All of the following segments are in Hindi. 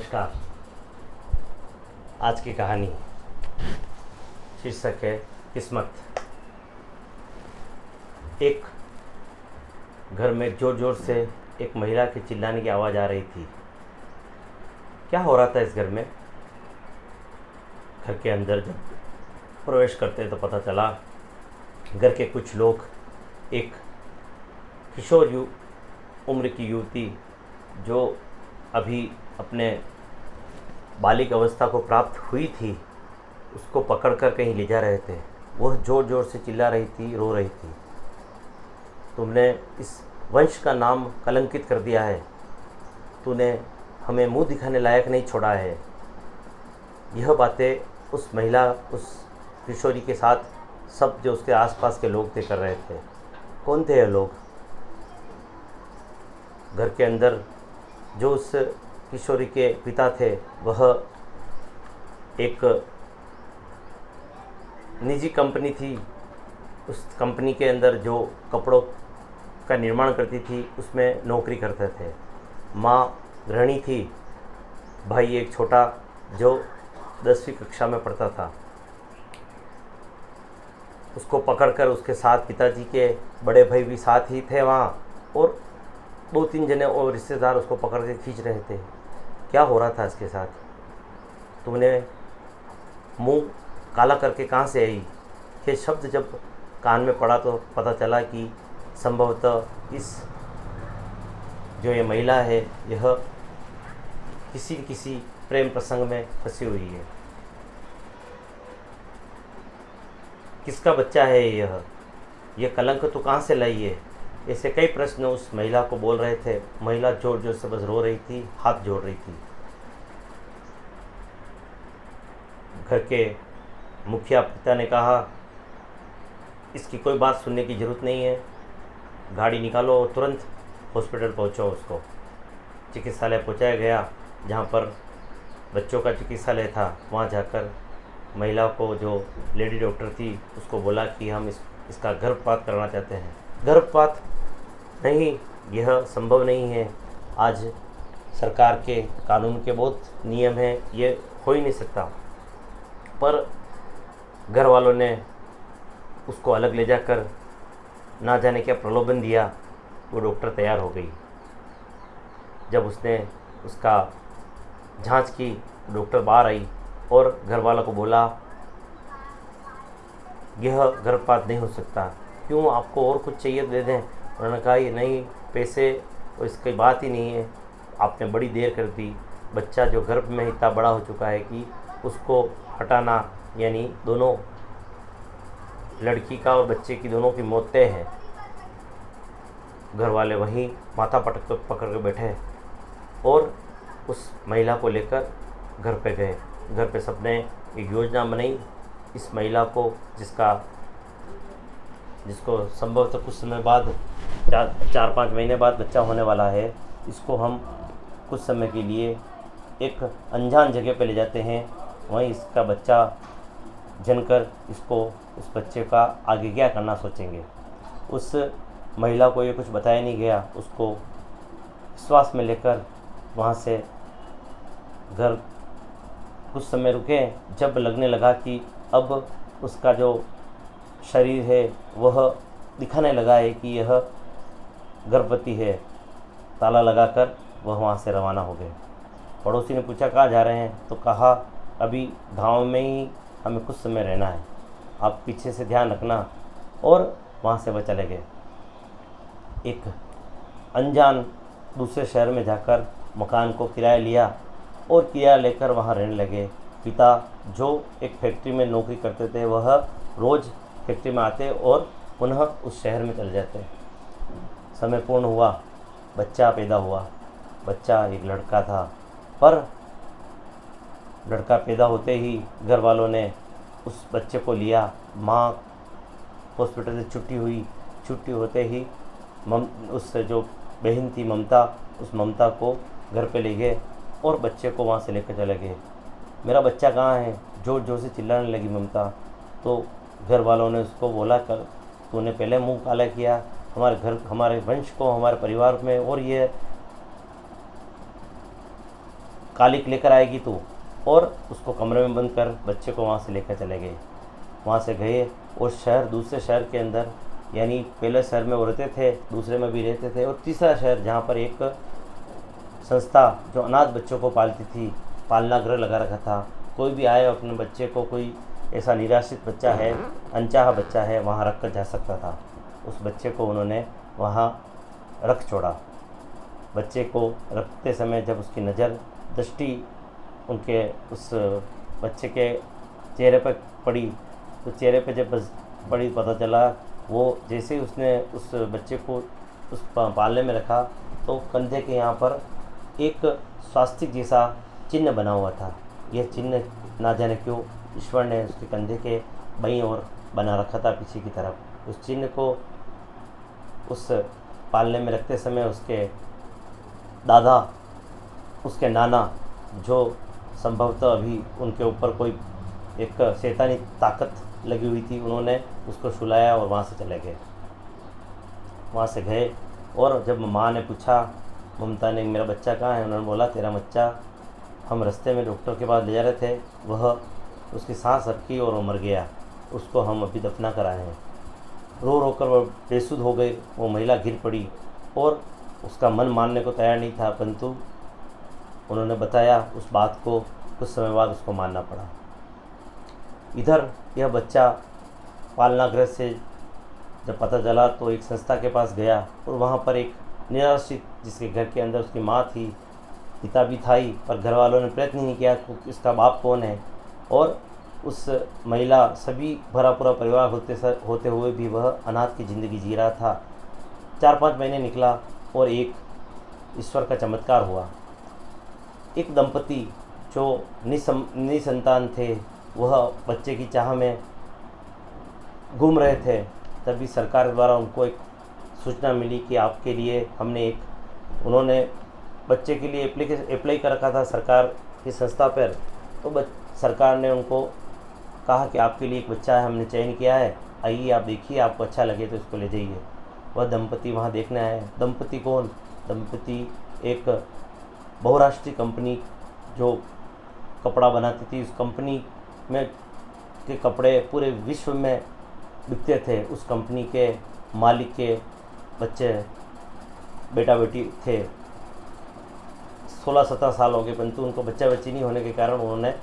नमस्कार। आज की कहानी शीर्षक है किस्मत। एक घर में ज़ोर ज़ोर से एक महिला के चिल्लाने की आवाज़ आ रही थी। क्या हो रहा था इस घर में? घर के अंदर जब प्रवेश करते तो पता चला घर के कुछ लोग एक किशोर उम्र की युवती जो अभी अपने बालिग अवस्था को प्राप्त हुई थी उसको पकड़कर कहीं ले जा रहे थे। वह ज़ोर ज़ोर से चिल्ला रही थी, रो रही थी। तुमने इस वंश का नाम कलंकित कर दिया है, तूने हमें मुंह दिखाने लायक नहीं छोड़ा है। यह बातें उस महिला, उस किशोरी के साथ सब जो उसके आसपास के लोग थे कर रहे थे। कौन थे ये लोग? घर के अंदर जो उस किशोरी के पिता थे वह एक निजी कंपनी थी। उस कंपनी के अंदर जो कपड़ों का निर्माण करती थी उसमें नौकरी करते थे। माँ गृहिणी थी। भाई एक छोटा जो 10वीं कक्षा में पढ़ता था। उसको पकड़कर उसके साथ पिताजी के बड़े भाई भी साथ ही थे वहाँ, और 2-3 जने और रिश्तेदार उसको पकड़ के खींच रहे थे। क्या हो रहा था इसके साथ? तुमने मुंह काला करके कहाँ से आई? ये शब्द जब कान में पड़ा तो पता चला कि संभवतः इस जो ये महिला है यह किसी न किसी प्रेम प्रसंग में फंसी हुई है। किसका बच्चा है यह कलंक तो कहाँ से लाई है? ऐसे कई प्रश्न उस महिला को बोल रहे थे। महिला जोर जोर से बस रो रही थी, हाथ जोड़ रही थी। घर के मुखिया पिता ने कहा, इसकी कोई बात सुनने की ज़रूरत नहीं है, गाड़ी निकालो और तुरंत हॉस्पिटल पहुंचो। उसको चिकित्सालय पहुंचाया गया, जहां पर बच्चों का चिकित्सालय था। वहां जाकर महिला को जो लेडी डॉक्टर थी उसको बोला कि हम इसका गर्भपात करना चाहते हैं। गर्भपात नहीं, यह संभव नहीं है। आज सरकार के कानून के बहुत नियम हैं, ये हो ही नहीं सकता। पर घर वालों ने उसको अलग ले जाकर ना जाने क्या प्रलोभन दिया। वो डॉक्टर तैयार हो गई। जब उसने उसका जांच की, डॉक्टर बाहर आई और घर वालों को बोला यह गर्भपात नहीं हो सकता। क्यों, आपको और कुछ चाहिए तो दे दें? उन्होंने कहा ये नहीं, पैसे और इसकी बात ही नहीं है, आपने बड़ी देर कर दी। बच्चा जो गर्भ में इतना बड़ा हो चुका है कि उसको हटाना, यानी दोनों लड़की का और बच्चे की दोनों की मौत तय है। घर वाले वहीं माथा पटक पकड़ के बैठे और उस महिला को लेकर घर पे गए। घर पे सबने एक योजना बनाई। इस महिला को जिसको संभवतः कुछ समय बाद 4-5 महीने बाद बच्चा होने वाला है, इसको हम कुछ समय के लिए एक अनजान जगह पे ले जाते हैं। वहीं इसका बच्चा जनकर उस बच्चे का आगे क्या करना सोचेंगे। उस महिला को ये कुछ बताया नहीं गया। उसको विश्वास में लेकर वहाँ से घर कुछ समय रुके। जब लगने लगा कि अब उसका जो शरीर है वह दिखाने लगा है कि यह गर्भवती है, ताला लगाकर वह वहाँ से रवाना हो गए। पड़ोसी ने पूछा कहाँ जा रहे हैं? तो कहा अभी गांव में ही हमें कुछ समय रहना है, आप पीछे से ध्यान रखना। और वहाँ से वह चले गए। एक अनजान दूसरे शहर में जाकर मकान को किराया लिया और किराया लेकर वहाँ रहने लगे। पिता जो एक फैक्ट्री में नौकरी करते थे वह रोज़ फैक्ट्री में आते और पुनः उस शहर में चले जाते। समय पूर्ण हुआ, बच्चा पैदा हुआ। बच्चा एक लड़का था, पर लड़का पैदा होते ही घर वालों ने उस बच्चे को लिया। माँ हॉस्पिटल से छुट्टी होते ही उस जो बहन थी ममता, उस ममता को घर पे ले गए और बच्चे को वहाँ से लेकर चले गए। मेरा बच्चा कहाँ है? जोर जोर से चिल्लाने लगी ममता। तो घर वालों ने उसको बोला कर तूने पहले मुंह काला किया, हमारे घर, हमारे वंश को, हमारे परिवार में और ये कालिक लेकर आएगी तू, और उसको कमरे में बंद कर बच्चे को वहाँ से लेकर चले गए। वहाँ से गए और दूसरे शहर के अंदर, यानी पहले शहर में वो रहते थे, दूसरे में भी रहते थे, और तीसरा शहर जहाँ पर एक संस्था जो अनाथ बच्चों को पालती थी, पालना गृह लगा रखा था। कोई भी आए अपने बच्चे को, कोई ऐसा निराश्रित बच्चा है, अनचाहा बच्चा है, वहाँ रख कर जा सकता था। उस बच्चे को उन्होंने वहाँ रख छोड़ा। बच्चे को रखते समय जब उसकी नज़र दृष्टि उनके उस बच्चे के चेहरे पर पड़ी, तो चेहरे पे जब पड़ी पता चला, वो जैसे ही उसने उस बच्चे को उस पालने में रखा तो कंधे के यहाँ पर एक स्वास्तिक जैसा चिन्ह बना हुआ था। यह चिन्ह ना जाने क्यों ईश्वर ने उसके कंधे के बाईं ओर बना रखा था, पीछे की तरफ। उस चिन्ह को उस पालने में रखते समय उसके दादा, उसके नाना, जो संभवतः अभी उनके ऊपर कोई एक शैतानी ताकत लगी हुई थी, उन्होंने उसको सुलाया और वहाँ से चले गए। वहाँ से गए और जब माँ ने पूछा, ममता ने, मेरा बच्चा कहाँ है, उन्होंने बोला तेरा बच्चा हम रास्ते में डॉक्टर के पास ले जा रहे थे, वह उसकी सांस अटकी और वो मर गया, उसको हम अभी दफना कर आए हैं। रो रो कर वह बेसुध हो गई। वो महिला गिर पड़ी और उसका मन मानने को तैयार नहीं था, परंतु उन्होंने बताया उस बात को, कुछ समय बाद उसको मानना पड़ा। इधर यह बच्चा पालना गृह से जब पता चला तो एक संस्था के पास गया और वहाँ पर एक निराश्रित, जिसके घर के अंदर उसकी माँ थी, पिता भी था ही, पर घर वालों ने प्रयत्न नहीं किया कि इसका बाप कौन है, और उस महिला सभी भरा पूरा परिवार होते हुए भी वह अनाथ की ज़िंदगी जी रहा था। 4-5 महीने निकला और एक ईश्वर का चमत्कार हुआ। एक दंपति जो निसंतान थे, वह बच्चे की चाह में घूम रहे थे, तभी सरकार द्वारा उनको एक सूचना मिली कि आपके लिए हमने एक, उन्होंने बच्चे के लिए अप्लाई कर रखा था सरकार की संस्था पर, तो सरकार ने उनको कहा कि आपके लिए एक बच्चा है, हमने चयन किया है, आइए आप देखिए, आपको अच्छा लगे तो इसको ले जाइए। वह दंपति वहाँ देखने आए। दंपति कौन? दंपति एक बहुराष्ट्रीय कंपनी जो कपड़ा बनाती थी, उस कंपनी में के कपड़े पूरे विश्व में बिकते थे। उस कंपनी के मालिक के बच्चे, बेटा बेटी थे। 16-17 साल हो गए, परंतु उनको बच्चा बच्ची नहीं होने के कारण उन्होंने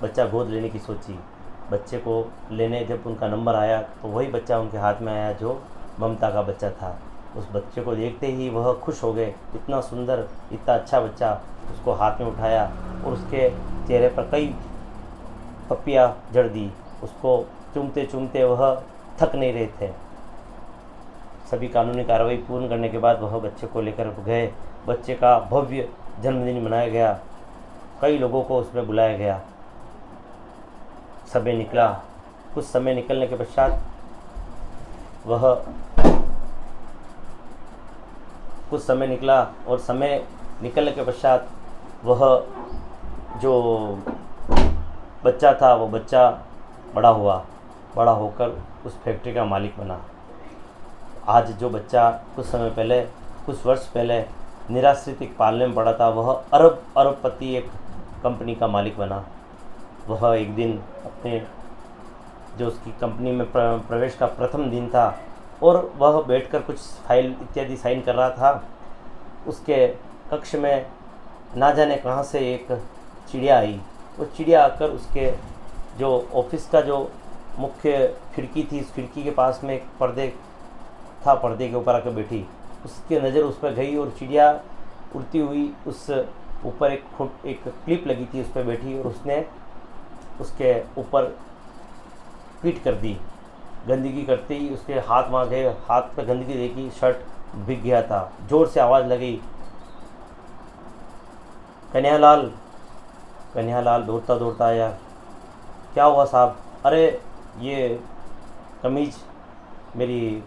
बच्चा गोद लेने की सोची। बच्चे को लेने जब उनका नंबर आया तो वही बच्चा उनके हाथ में आया जो ममता का बच्चा था। उस बच्चे को देखते ही वह खुश हो गए, इतना सुंदर, इतना अच्छा बच्चा। उसको हाथ में उठाया और उसके चेहरे पर कई पप्पियाँ जड़ दी। उसको चूमते चूमते वह थक नहीं रहे थे। सभी कानूनी कार्रवाई पूर्ण करने के बाद वह बच्चे को लेकर गए। बच्चे का भव्य जन्मदिन मनाया गया, कई लोगों को उसमें बुलाया गया। समय निकला। कुछ समय निकलने के पश्चात वह कुछ समय निकला और समय निकलने के पश्चात वह जो बच्चा था, वो बच्चा बड़ा हुआ। बड़ा होकर उस फैक्ट्री का मालिक बना। आज जो बच्चा कुछ समय पहले, कुछ वर्ष पहले निराश्रित एक पालने में पड़ा था, वह अरबपति एक कंपनी का मालिक बना। वह एक दिन अपने जो उसकी कंपनी में प्रवेश का प्रथम दिन था और वह बैठकर कुछ फाइल इत्यादि साइन कर रहा था। उसके कक्ष में ना जाने कहाँ से एक चिड़िया आई। वो चिड़िया आकर उसके जो ऑफिस का जो मुख्य खिड़की थी, उस खिड़की के पास में एक पर्दे था, पर्दे के ऊपर आकर बैठी। उसकी नज़र उस पर गई और चिड़िया उड़ती हुई उस ऊपर एक क्लिप लगी थी, उस पर बैठी और उसने उसके ऊपर पीट कर दी। गंदगी करते ही उसके हाथ वहाँ गए, हाथ पर गंदगी देखी, शर्ट भीग गया था। ज़ोर से आवाज़ लगी, कन्हैयालाल। कन्हैयालाल दौड़ता दौड़ता आया। क्या हुआ साहब? अरे ये कमीज़ मेरी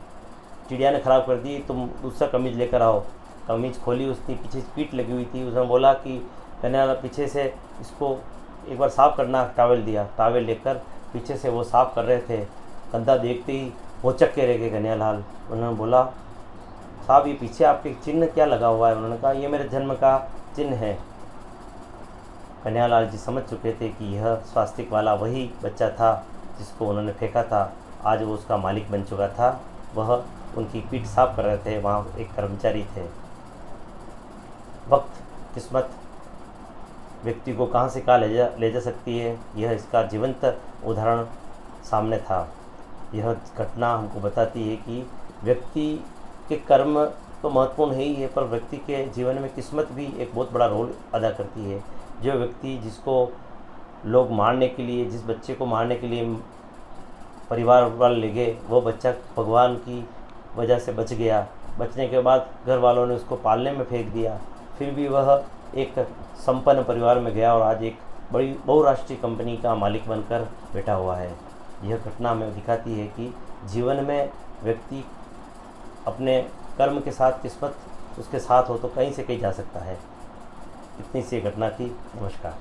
चिड़िया ने ख़राब कर दी, तुम दूसरा कमीज़ लेकर आओ। कमीज़ खोली, उसकी पीछे पीठ लगी हुई थी। उसने बोला कि कन्हैयालाल पीछे से इसको एक बार साफ़ करना। टावल दिया, टावल लेकर पीछे से वो साफ़ कर रहे थे। कंधा देखते ही होचक के रह गए कन्हैयालाल। उन्होंने बोला, साहब ये पीछे आपके चिन्ह क्या लगा हुआ है? उन्होंने कहा, ये मेरे जन्म का चिन्ह है। कन्हैयालाल जी समझ चुके थे कि यह स्वास्तिक वाला वही बच्चा था जिसको उन्होंने फेंका था। आज वो उसका मालिक बन चुका था। वह उनकी पीठ साफ कर रहे थे, वहाँ एक कर्मचारी थे। वक्त, किस्मत व्यक्ति को कहाँ से कहाँ ले जा सकती है, यह इसका जीवंत उदाहरण सामने था। यह घटना हमको बताती है कि व्यक्ति के कर्म तो महत्वपूर्ण है ही है, पर व्यक्ति के जीवन में किस्मत भी एक बहुत बड़ा रोल अदा करती है। जो व्यक्ति जिसको लोग मारने के लिए, जिस बच्चे को मारने के लिए परिवार वाले ले गए, वो बच्चा भगवान की वजह से बच गया। बचने के बाद घर वालों ने उसको पालने में फेंक दिया, फिर भी वह एक संपन्न परिवार में गया और आज एक बड़ी बहुराष्ट्रीय कंपनी का मालिक बनकर बैठा हुआ है। यह घटना हमें दिखाती है कि जीवन में व्यक्ति अपने कर्म के साथ, किस्मत उसके साथ हो तो कहीं से कहीं जा सकता है। इतनी सी घटना थी। नमस्कार।